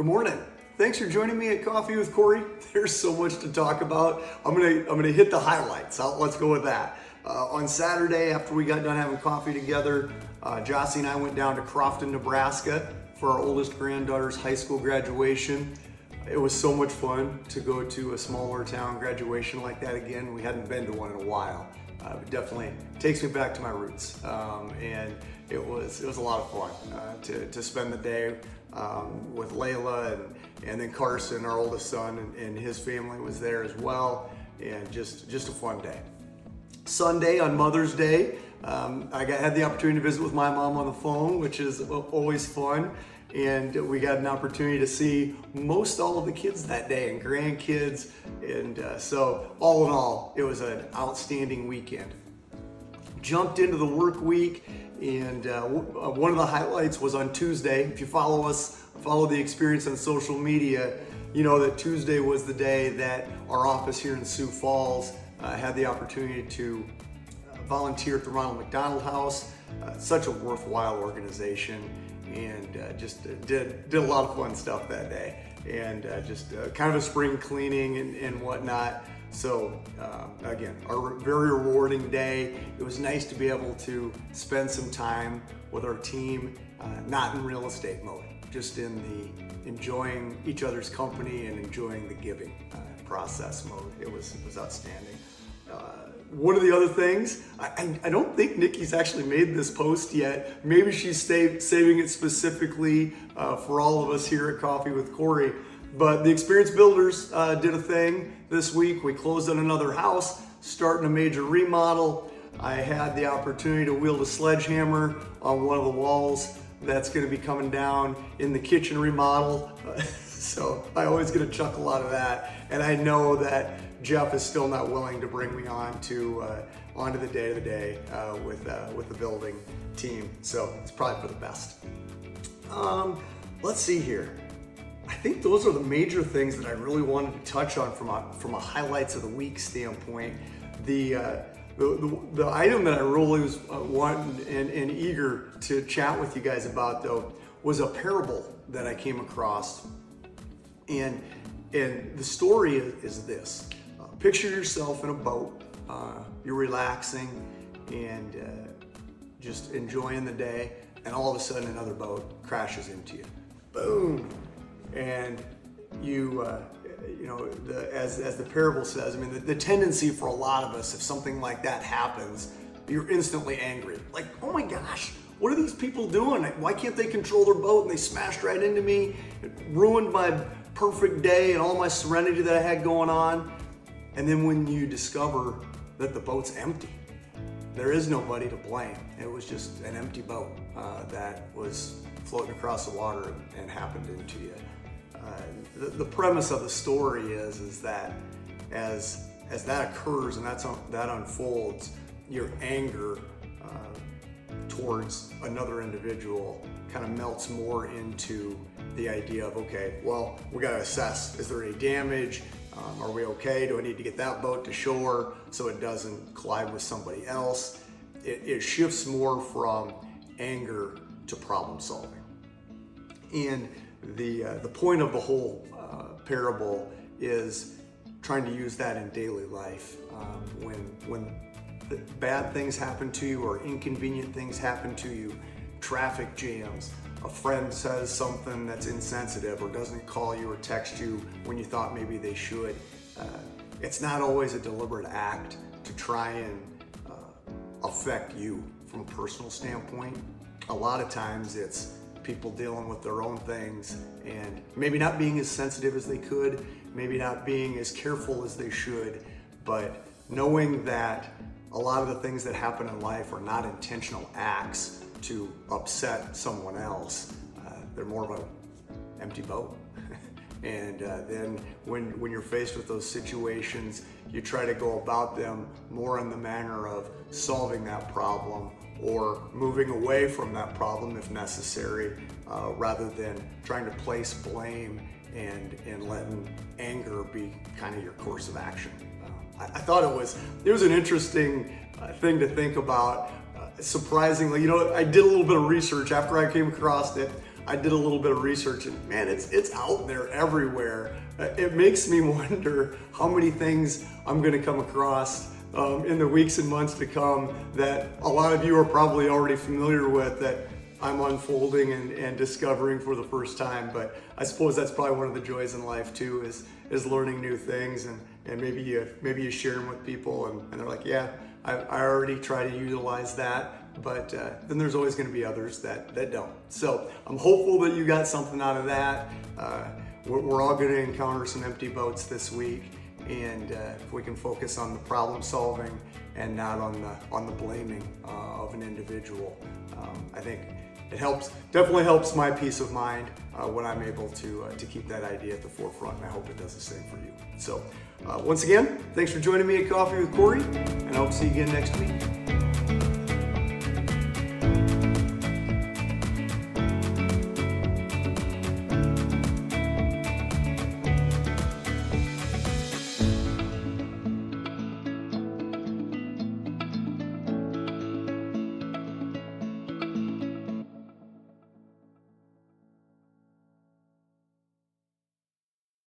Good morning. Thanks for joining me at Coffee with Corey. There's so much to talk about. I'm gonna hit the highlights. Let's go with that. On Saturday, after we got done having coffee together, Jossie and I went down to Crofton, Nebraska for our oldest granddaughter's high school graduation. It was so much fun to go to a smaller town graduation like that again. We hadn't been to one in a while. It definitely takes me back to my roots, and it was a lot of fun to spend the day with Layla and then Carson, our oldest son, and his family was there as well, and just a fun day. Sunday on Mother's Day, I had the opportunity to visit with my mom on the phone, which is always fun. And we got an opportunity to see most all of the kids that day and grandkids. And so all in all, it was an outstanding weekend. Jumped into the work week, and one of the highlights was on Tuesday. If you follow the experience on social media, you know that Tuesday was the day that our office here in Sioux Falls had the opportunity to volunteer at the Ronald McDonald House. Such a worthwhile organization. And just did a lot of fun stuff that day, and just kind of a spring cleaning and whatnot. So again, a very rewarding day. It was nice to be able to spend some time with our team, not in real estate mode, just in the enjoying each other's company and enjoying the giving process mode. It was outstanding. One of the other things, I don't think Nikki's actually made this post yet. Maybe she's saving it specifically for all of us here at Coffee with Corey. But the Experienced Builders did a thing this week. We closed on another house, starting a major remodel. I had the opportunity to wield a sledgehammer on one of the walls that's going to be coming down in the kitchen remodel. So I always get a chuckle out of that. And I know that Jeff is still not willing to bring me onto the day-to-day with the building team. So it's probably for the best. Let's see here. I think those are the major things that I really wanted to touch on from a highlights of the week standpoint. The item that I really was wanting and eager to chat with you guys about, though, was a parable that I came across. And the story is this. Picture yourself in a boat. You're relaxing and just enjoying the day, and all of a sudden another boat crashes into you. Boom! And as the parable says, I mean, the tendency for a lot of us, if something like that happens, you're instantly angry. Like, oh my gosh, what are these people doing? Why can't they control their boat? And they smashed right into me. It ruined my perfect day and all my serenity that I had going on. And then when you discover that the boat's empty, there is nobody to blame. It was just an empty boat that was floating across the water and happened into you. The premise of the story is that as that occurs and that unfolds, your anger towards another individual kind of melts more into the idea of, okay, well, we got to assess, is there any damage? Are we okay? Do I need to get that boat to shore so it doesn't collide with somebody else? It shifts more from anger to problem solving. And the point of the whole parable is trying to use that in daily life. When bad things happen to you or inconvenient things happen to you, traffic jams, a friend says something that's insensitive or doesn't call you or text you when you thought maybe they should. It's not always a deliberate act to try and affect you from a personal standpoint. A lot of times it's people dealing with their own things and maybe not being as sensitive as they could, maybe not being as careful as they should, but knowing that a lot of the things that happen in life are not intentional acts to upset someone else. They're more of an empty boat. And then when you're faced with those situations, you try to go about them more in the manner of solving that problem or moving away from that problem if necessary, rather than trying to place blame and letting anger be kind of your course of action. I thought it was an interesting thing to think about. Surprisingly, I did a little bit of research after I came across it. I did a little bit of research, and man, it's out there everywhere. It makes me wonder how many things I'm going to come across in the weeks and months to come that a lot of you are probably already familiar with, that I'm unfolding and discovering for the first time. But I suppose that's probably one of the joys in life too, is learning new things, and maybe you share them with people, and they're like, yeah, I already try to utilize that, but then there's always going to be others that don't. So I'm hopeful that you got something out of that. We're all going to encounter some empty boats this week, and if we can focus on the problem solving and not on the blaming of an individual, I think it definitely helps my peace of mind when I'm able to keep that idea at the forefront, and I hope it does the same for you. So once again, thanks for joining me at Coffee with Kory, and I hope to see you again next week.